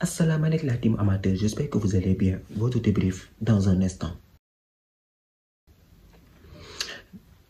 Assalamu alaikum la team amateur, j'espère que vous allez bien. Votre débrief dans un instant.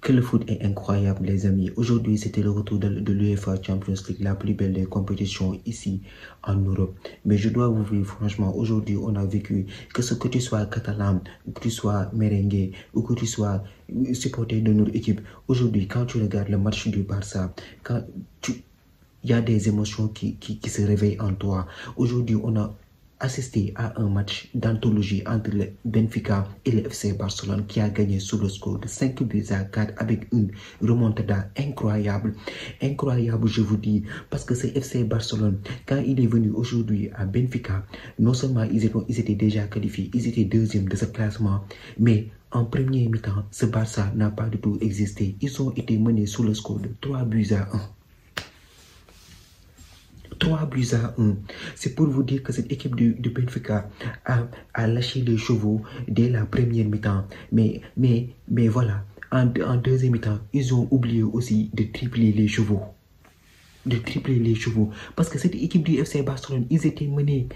Que le foot est incroyable les amis. Aujourd'hui c'était le retour de l'UEFA Champions League, la plus belle des compétitions ici en Europe. Mais je dois vous dire franchement, aujourd'hui on a vécu que tu sois catalan, que tu sois merengue ou que tu sois supporter de notre équipe. Aujourd'hui quand tu regardes le match du Barça, il y a des émotions qui se réveillent en toi. Aujourd'hui, on a assisté à un match d'anthologie entre le Benfica et le FC Barcelone qui a gagné sous le score de 5-4 avec une remontada incroyable. Incroyable, je vous dis, parce que ce FC Barcelone, quand il est venu aujourd'hui à Benfica, non seulement ils étaient déjà qualifiés, ils étaient deuxième de ce classement, mais en premier mi-temps, ce Barça n'a pas du tout existé. Ils ont été menés sous le score de 3-1. 3-1. C'est pour vous dire que cette équipe de Benfica a lâché les chevaux dès la première mi-temps. Mais voilà, en deuxième mi-temps, ils ont oublié aussi de tripler les chevaux. Parce que cette équipe du FC Barcelone, ils étaient menés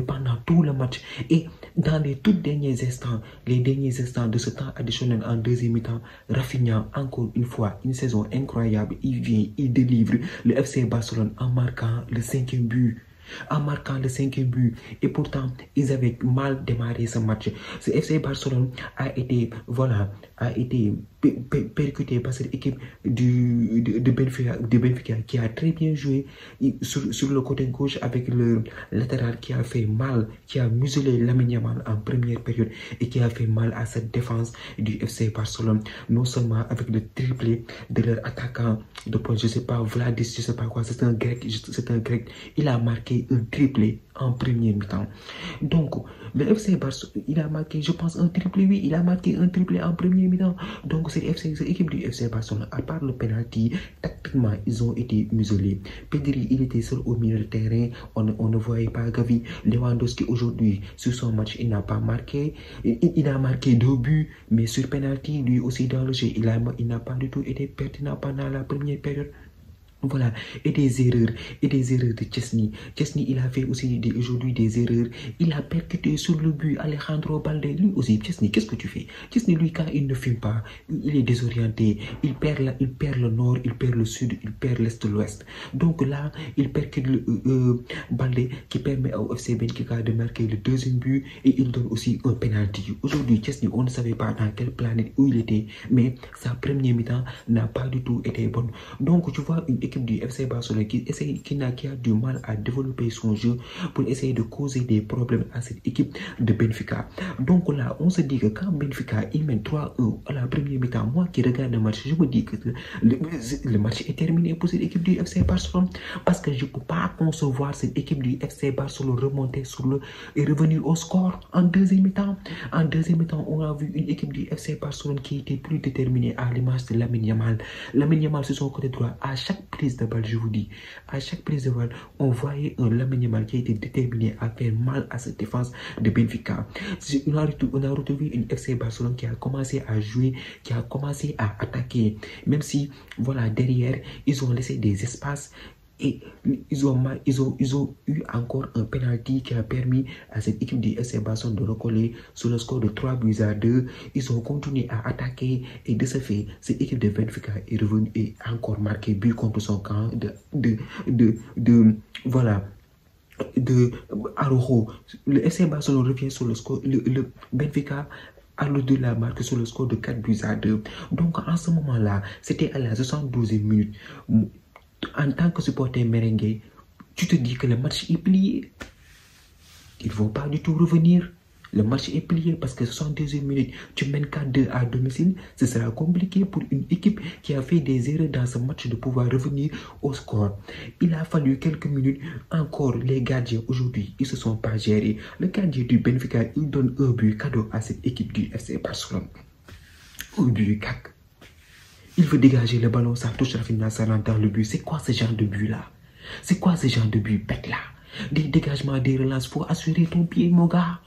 pendant tout le match. Et dans les tout derniers instants, de ce temps additionnel en deuxième mi-temps, Rafinha, encore une fois, une saison incroyable, il vient, il délivre le FC Barcelone en marquant le 5e but. Et pourtant ils avaient mal démarré ce match. Ce FC Barcelone a été percuté par cette équipe de Benfica qui a très bien joué sur le côté gauche avec le latéral qui a fait mal, qui a muselé Lamine Yamal en première période et qui a fait mal à cette défense du FC Barcelone, non seulement avec le triplé de leur attaquant de pointe, je sais pas, Vladis, je sais pas quoi, c'est un grec, il a marqué un triplé en premier mi-temps. Donc le FC Barcelone, il a marqué, je pense, un triplé, oui, il a marqué un triplé en premier mi-temps. Donc cette équipe du FC Barcelone, à part le penalty, tactiquement ils ont été muselés. Pedri, il était seul au milieu de terrain, on ne voyait pas Gavi. Lewandowski aujourd'hui sur son match, il n'a pas marqué, il a marqué 2 buts, mais sur penalty, lui aussi dans le jeu, il n'a pas du tout été pertinent pendant la première période. Voilà, et des erreurs de Chesney. Chesney, il a fait aussi aujourd'hui des erreurs. Il a percuté sur le but Alejandro Balde. Lui aussi, Chesney, qu'est-ce que tu fais? Chesney, lui, quand il ne filme pas, il est désorienté. Il perd le nord, il perd le sud, il perd l'est, l'ouest. Donc là, il percute Balde qui permet au FC Benfica de marquer le 2e but et il donne aussi un penalty. Aujourd'hui, Chesney, on ne savait pas dans quelle planète où il était, mais sa première mi-temps n'a pas du tout été bonne. Donc, tu vois, une équipe du FC Barcelone qui a du mal à développer son jeu pour essayer de causer des problèmes à cette équipe de Benfica. Donc là, on se dit que quand Benfica il mène 3-1 à la première mi-temps, moi qui regarde le match, je me dis que le match est terminé pour cette équipe du FC Barcelone, parce que je ne peux pas concevoir cette équipe du FC Barcelone remonter et revenir au score en deuxième mi-temps. En deuxième mi-temps, on a vu une équipe du FC Barcelone qui était plus déterminée à l'image de Lamine Yamal. Lamine Yamal sur son côté droit, à chaque prise de balle, je vous dis, à chaque prise de balle, on voyait un Lamine Yamal qui était déterminé à faire mal à cette défense de Benfica. On a retrouvé une FC Barcelone qui a commencé à jouer, qui a commencé à attaquer, même si, voilà, derrière, ils ont laissé des espaces. Et ils ont eu encore un penalty qui a permis à cette équipe du FC Barcelone de recoller sur le score de 3-2. Ils ont continué à attaquer et de ce fait, cette équipe de Benfica est revenue et a encore marqué but contre son camp de Araujo. Le FC Barcelone revient sur le score, le Benfica à l'au-delà de la marque sur le score de 4-2. Donc en ce moment-là, c'était à la 72e minute. En tant que supporter merengue, tu te dis que le match est plié. Ils ne vont pas du tout revenir. Le match est plié parce que 72e minute, tu mènes 4-2 à domicile. Ce sera compliqué pour une équipe qui a fait des erreurs dans ce match de pouvoir revenir au score. Il a fallu quelques minutes. Encore, les gardiens aujourd'hui, ils ne se sont pas gérés. Le gardien du Benfica, il donne un but cadeau à cette équipe du FC Barcelone. Un but cac. Il veut dégager le ballon, ça touche Rafinha, ça rentre dans le but. C'est quoi ce genre de but-là? C'est quoi ce genre de but bête-là? Des dégagements, des relances, faut assurer ton pied, mon gars.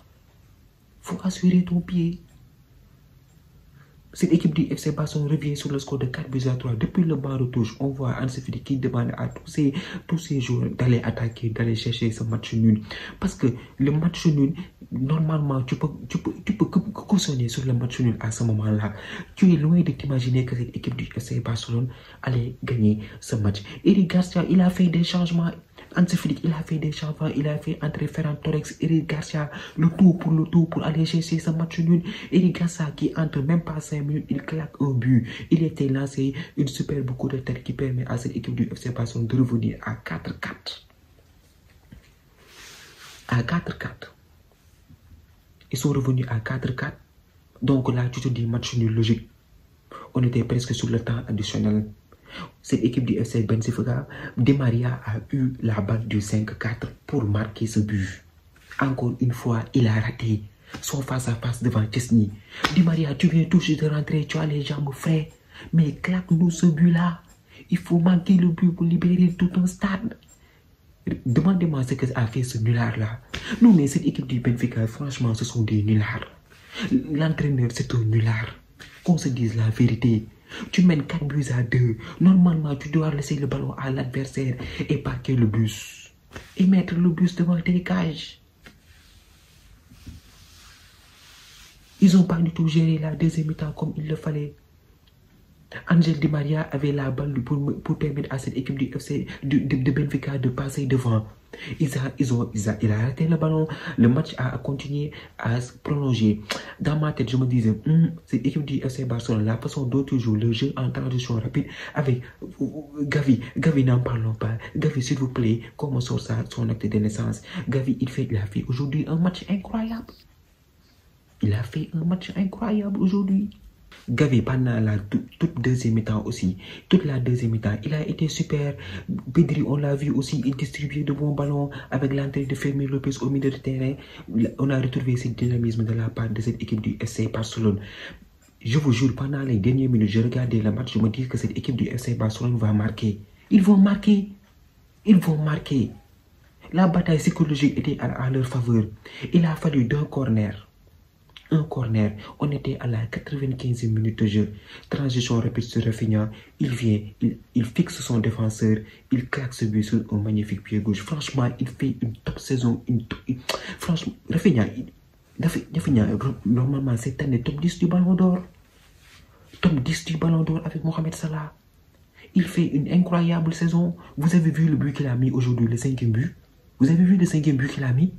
Faut assurer ton pied. Cette équipe du FC Barcelone revient sur le score de 4-3. Depuis le banc de touche, on voit Hansi Flick qui demande à tous ces joueurs d'aller attaquer, d'aller chercher ce match nul. Parce que le match nul, normalement, tu peux cautionner sur le match nul à ce moment-là. Tu es loin de t'imaginer que cette équipe du FC Barcelone allait gagner ce match. Eric Garcia, il a fait des changements. Hansi Flick, il a fait des changements, il a fait entrer Ferran Torres, Eric Garcia, le tout pour aller chercher ce match nul. Eric Garcia qui entre même pas 5 minutes, il claque un but. Il était lancé une superbe coup de tête qui permet à cette équipe du FC Barcelone de revenir à 4-4. À 4-4. Ils sont revenus à 4-4. Donc là, tu te dis match nul logique. On était presque sur le temps additionnel. Cette équipe du FC Benfica, Di Maria a eu la balle du 5-4 pour marquer ce but. Encore une fois, il a raté son face-à-face devant Chesney. Di Maria, tu viens tout juste de rentrer, tu as les jambes frais. Mais claque-nous ce but-là. Il faut marquer le but pour libérer tout un stade. Demandez-moi ce que a fait ce nulard-là. Non, mais cette équipe du Benfica, franchement, ce sont des nullards. L'entraîneur, c'est un nulard. Qu'on se dise la vérité. Tu mènes 4-2. Normalement, tu dois laisser le ballon à l'adversaire et parquer le bus. Et mettre le bus devant tes cages. Ils n'ont pas du tout géré la deuxième mi-temps comme il le fallait. Angel Di Maria avait la balle pour permettre à cette équipe du FC de Benfica de passer devant. Il a arrêté le ballon. Le match a continué à se prolonger. Dans ma tête, je me disais, cette équipe du FC Barcelone, la façon dont tu joues le jeu en transition rapide avec Gavi. Gavi, n'en parlons pas. Gavi, s'il vous plaît, comment sort son acte de naissance? Gavi, il a fait aujourd'hui un match incroyable. Il a fait un match incroyable aujourd'hui. Gavi, pendant la toute deuxième mi-temps aussi, toute la deuxième mi-temps, il a été super. Pedri, on l'a vu aussi, il distribuait de bons ballons avec l'entrée de Fermín López au milieu de terrain. On a retrouvé ce dynamisme de la part de cette équipe du FC Barcelone. Je vous jure, pendant les dernières minutes, je regardais le match, je me dis que cette équipe du FC Barcelone va marquer. Ils vont marquer. Ils vont marquer. La bataille psychologique était à leur faveur. Il a fallu d'un corner. Un corner, on était à la 95e minute de jeu. Transition rapide sur Rafinha. Il vient, il fixe son défenseur. Il claque ce but sur un magnifique pied gauche. Franchement, il fait une top saison. Franchement, Rafinha, normalement, cette année, top 10 du Ballon d'Or. Top 10 du Ballon d'Or avec Mohamed Salah. Il fait une incroyable saison. Vous avez vu le but qu'il a mis aujourd'hui, le 5e but? Vous avez vu le 5e but qu'il a mis?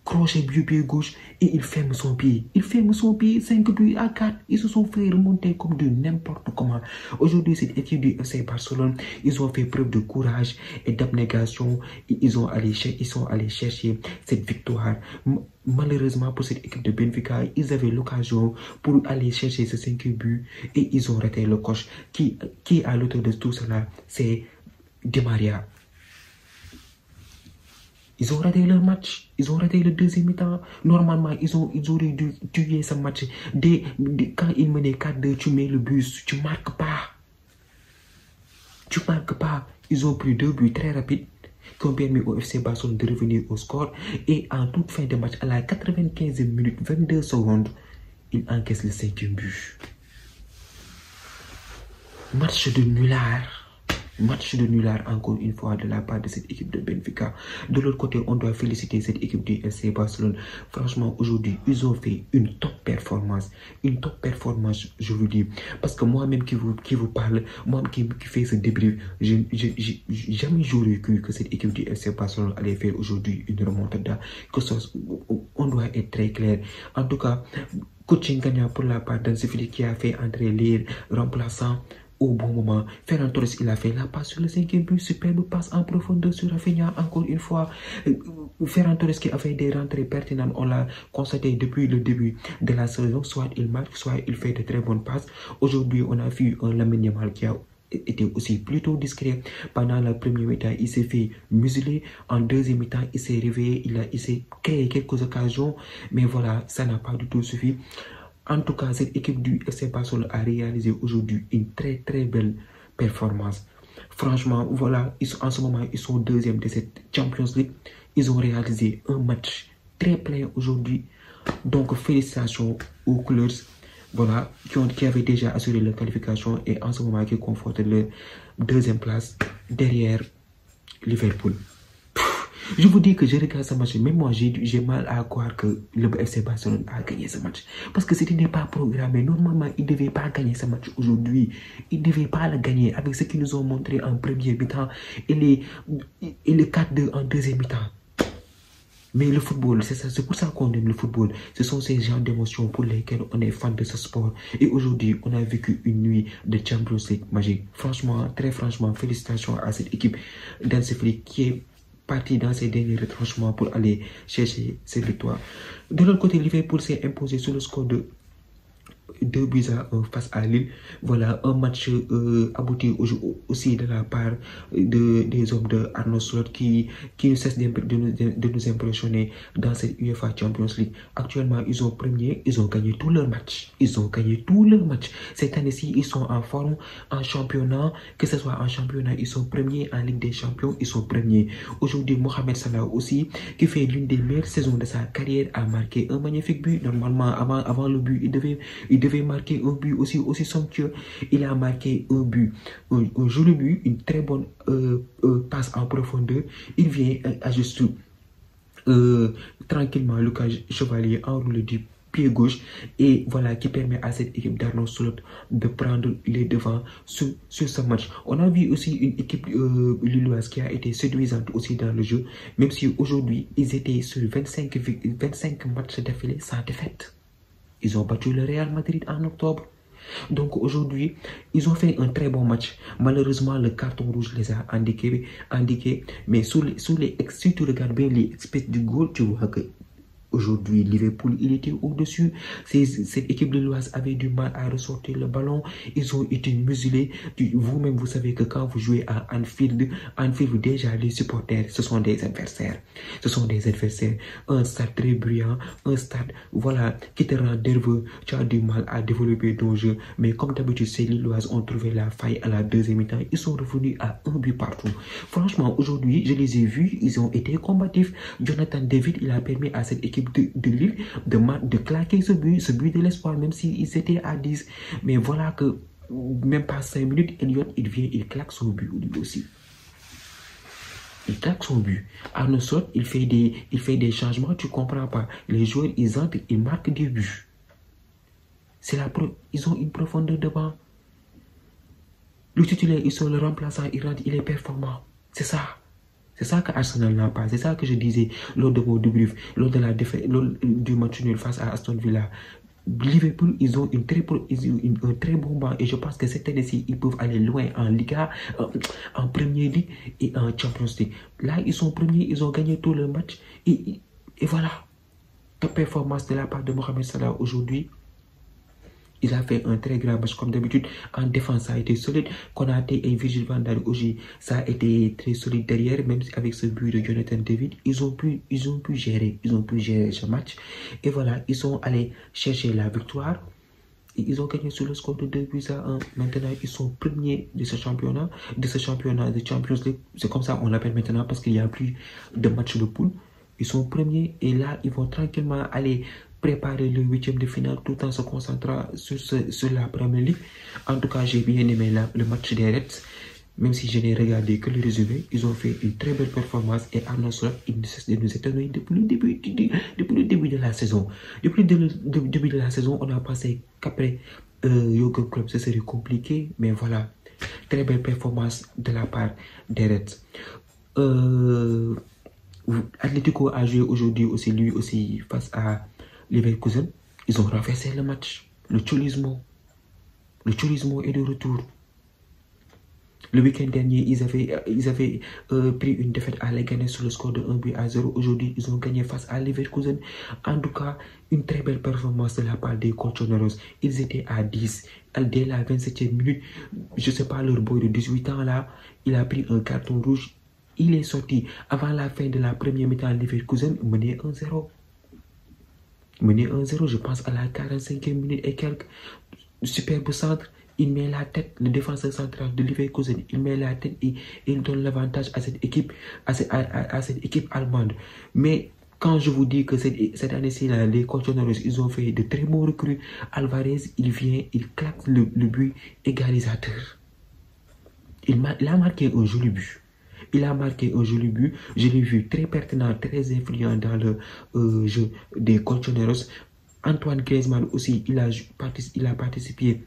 Crochet pied gauche et il ferme son pied. Il ferme son pied, 5 buts à 4. Ils se sont fait remonter comme de n'importe comment. Aujourd'hui, cette équipe du FC Barcelone, ils ont fait preuve de courage et d'abnégation. Ils sont allés chercher cette victoire. Malheureusement pour cette équipe de Benfica, ils avaient l'occasion pour aller chercher ce 5 buts et ils ont raté le coche. Qui est à l'auteur de tout cela? C'est Di Maria. Ils ont raté leur match. Ils ont raté le deuxième mi-temps. Normalement, ils auraient dû tuer ce match. Quand ils menaient 4-2, tu mets le bus. Tu marques pas. Tu marques pas. Ils ont pris 2 buts très rapides qui ont permis au FC Barcelone de revenir au score. Et en toute fin de match, à la 95e minute, 22 secondes, ils encaissent le 5e but. Match de nulard. Match de nulard encore une fois de la part de cette équipe de Benfica. De l'autre côté, on doit féliciter cette équipe du FC Barcelone. Franchement, aujourd'hui, ils ont fait une top performance. Une top performance, je vous dis. Parce que moi-même qui vous parle, moi-même qui fait ce débrief, jamais j'aurais cru que cette équipe du FC Barcelone allait faire aujourd'hui une remontada. On doit être très clair. En tout cas, coaching gagnant pour la part d'Hansi Flick qui a fait entrer les remplaçants au bon moment. Ferran Torres, il a fait la passe sur le 5e but, superbe passe en profondeur sur Rafinha, encore une fois. Ferran Torres qui a fait des rentrées pertinentes, on l'a constaté depuis le début de la saison, soit il marque, soit il fait de très bonnes passes. Aujourd'hui, on a vu un Lamine Yamal qui a été aussi plutôt discret. Pendant la première mi-temps, il s'est fait museler. En deuxième mi-temps, il s'est réveillé, il s'est créé quelques occasions, mais voilà, ça n'a pas du tout suffi. En tout cas, cette équipe du FC Barcelone a réalisé aujourd'hui une très très belle performance. Franchement, voilà, en ce moment, ils sont deuxième de cette Champions League. Ils ont réalisé un match très plein aujourd'hui. Donc, félicitations aux Couleurs. voilà, qui avaient déjà assuré leur qualification et en ce moment qui confortent leur deuxième place derrière Liverpool. Je vous dis que je regarde ce match, même moi j'ai mal à croire que le FC Barcelone a gagné ce match. Parce que ce n'est pas programmé. Normalement, ils ne devaient pas gagner ce match aujourd'hui. Ils ne devaient pas le gagner avec ce qu'ils nous ont montré en premier mi-temps et les 4-2 en deuxième mi-temps. Mais le football, c'est ça, c'est pour ça qu'on aime le football. Ce sont ces genres d'émotions pour lesquelles on est fan de ce sport. Et aujourd'hui, on a vécu une nuit de Champions League magique. Franchement, très franchement, félicitations à cette équipe d'Hansi Flick qui est parti dans ses derniers retranchements pour aller chercher ses victoires. De l'autre côté, Liverpool s'est imposé sur le score de 2-1 face à Lille. Voilà, un match abouti aussi de la part des hommes de Arne Slot qui ne cessent de nous impressionner dans cette UEFA Champions League. Actuellement, ils sont premiers, ils ont gagné tous leurs matchs. Ils ont gagné tous leurs matchs. Cette année-ci, ils sont en forme en championnat. Que ce soit en championnat, ils sont premiers. En Ligue des Champions, ils sont premiers. Aujourd'hui, Mohamed Salah aussi, qui fait l'une des meilleures saisons de sa carrière, a marqué un magnifique but. Normalement, avant le but, il devait marquer un but aussi somptueux. Il a marqué un but, un joli but, une très bonne passe en profondeur. Il vient ajuster tranquillement Lucas Chevalier enroulé du pied gauche et voilà qui permet à cette équipe d'Arne Slot de prendre les devants sur ce match. On a vu aussi une équipe lilloise qui a été séduisante aussi dans le jeu, même si aujourd'hui ils étaient sur 25 matchs d'affilée sans défaite. Ils ont battu le Real Madrid en octobre. Donc aujourd'hui, ils ont fait un très bon match. Malheureusement, le carton rouge les a indiqués. Mais si tu regardes bien les espèces de goal, tu vois que aujourd'hui, Liverpool, il était au-dessus. Cette équipe lilloise avait du mal à ressortir le ballon. Ils ont été muselés. Vous-même, vous savez que quand vous jouez à Anfield, déjà, les supporters, ce sont des adversaires. Ce sont des adversaires. Un stade très bruyant, un stade, voilà, qui te rend nerveux. Tu as du mal à développer ton jeu. Mais comme d'habitude, ces Lilloises ont trouvé la faille à la deuxième mi-temps. Ils sont revenus à un but partout. Franchement, aujourd'hui, je les ai vus. Ils ont été combatifs. Jonathan David, il a permis à cette équipe de Lille de claquer ce but de l'espoir, même s'ils étaient à 10. Mais voilà que même pas 5 minutes, Elliott, il vient, il claque son but lui aussi. Il claque son but. Arne Slot, il fait des changements, tu comprends pas. Les joueurs, ils entrent, ils marquent des buts. Ils ont une profondeur de banc. Le titulaire, ils sont le remplaçant, il rentre, il est performant. C'est ça. C'est ça que Arsenal n'a pas. C'est ça que je disais lors de mon débrief, lors de la défaite, lors du match nul face à Aston Villa. Liverpool, ils ont un très bon banc et je pense que cette année-ci, ils peuvent aller loin en Liga, en Premier League et en Champions League. Là, ils sont premiers, ils ont gagné tous leurs matchs et voilà. Top performance de la part de Mohamed Salah aujourd'hui. Il a fait un très grand match comme d'habitude. En défense, ça a été solide. Konaté et Virgil van Dijk aussi, ça a été très solide derrière. Même avec ce but de Jonathan David, ils ont pu gérer ce match. Et voilà, ils sont allés chercher la victoire. Et ils ont gagné sur le score de 2-1. Maintenant, ils sont premiers de ce championnat de Champions League. C'est comme ça on l'appelle maintenant parce qu'il n'y a plus de match de poule. Ils sont premiers et là, ils vont tranquillement aller préparer le 8e de finale tout en se concentrant sur la Premier League. En tout cas, j'ai bien aimé le match des Reds. Même si je n'ai regardé que le résumé, ils ont fait une très belle performance et Arne Slot, il ne cesse de nous étonner depuis le début de la saison. Depuis le début de la saison, on a pensé qu'après Jürgen Klopp, ce serait compliqué. Mais voilà, très belle performance de la part des Reds. Atlético a joué aujourd'hui aussi, lui aussi, face à Leverkusen. Ils ont renversé le match. Le Cholismo est de retour. Le week-end dernier, ils avaient pris une défaite à Leganés sur le score de 1-0. Aujourd'hui, ils ont gagné face à Leverkusen. En tout cas, une très belle performance de la part des Colchoneros. Ils étaient à 10. Dès la 27e minute, je ne sais pas, leur boy de 18 ans là, il a pris un carton rouge. Il est sorti avant la fin de la première mi-temps. Leverkusen menait 1-0. Je pense à la 45e minute et quelques. Superbe centre. Il met la tête, le défenseur central de Leverkusen, il met la tête et il donne l'avantage à cette équipe, à cette équipe allemande. Mais Quand je vous dis que cette année-ci, les Colchoneros, ils ont fait de très bons recrues. Alvarez, il vient, il claque le but égalisateur. Il a marqué un joli but. Il a marqué un joli but. Je l'ai vu très pertinent, très influent dans le jeu des Colchoneros. Antoine Griezmann aussi, il a participé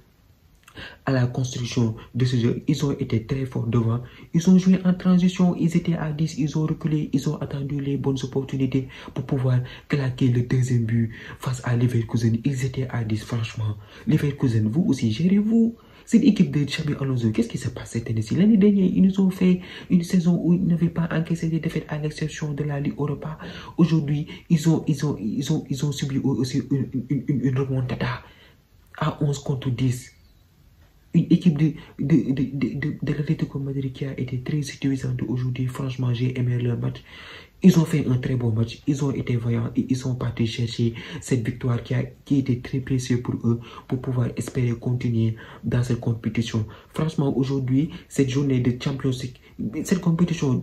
à la construction de ce jeu. Ils ont été très forts devant. Ils ont joué en transition. Ils étaient à 10. Ils ont reculé. Ils ont attendu les bonnes opportunités pour pouvoir claquer le deuxième but face à Leverkusen. Ils étaient à 10, franchement. Leverkusen, vous aussi, gérez-vous. Cette équipe de Xabi Alonso, qu'est-ce qui s'est passé cette année-ci? L'année dernière, ils nous ont fait une saison où ils n'avaient pas encaissé des défaites à l'exception de la Ligue Europa. Aujourd'hui, ils ont subi aussi une remontada à 11 contre 10. Une équipe de l'Atlético Madrid qui a été très séduisante aujourd'hui. Franchement, j'ai aimé leur match. Ils ont fait un très bon match. Ils ont été vaillants et ils sont partis chercher cette victoire qui était très précieuse pour eux pour pouvoir espérer continuer dans cette compétition. Franchement, aujourd'hui, cette journée de Champions League, cette compétition,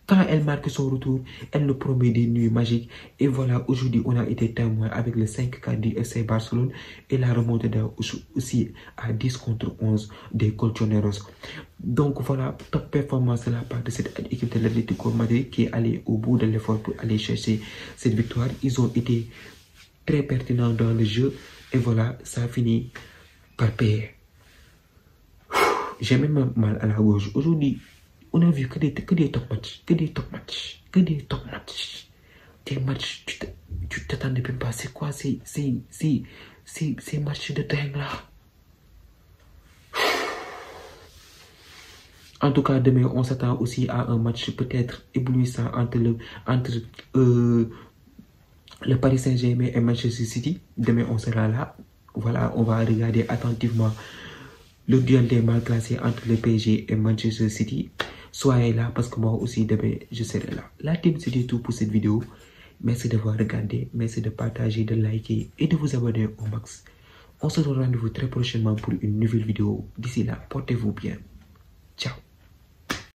quand elle marque son retour, elle nous promet des nuits magiques. Et voilà, aujourd'hui, on a été témoin avec le 5-4 du FC Barcelone et la remontée aussi à 10 contre 11 des Colchoneros. Donc voilà, top performance de la part de cette équipe de l'Atlético Madrid qui est allée au bout de l'effort pour aller chercher cette victoire. Ils ont été très pertinents dans le jeu et voilà, ça a fini par payer. J'ai même mal à la gorge. Aujourd'hui, on a vu que des top matchs, Des matchs, tu t'attendais même pas. C'est quoi ces matchs de dingue là? En tout cas, demain, on s'attend aussi à un match peut-être éblouissant entre le Paris Saint-Germain et Manchester City. Demain, on sera là. Voilà, on va regarder attentivement le duel des mal classés entre le PSG et Manchester City. Soyez là parce que moi aussi demain je serai là. La team, c'était tout pour cette vidéo. Merci d'avoir regardé, merci de partager, de liker et de vous abonner au max. On se donne rendez-vous très prochainement pour une nouvelle vidéo. D'ici là, portez-vous bien. Ciao.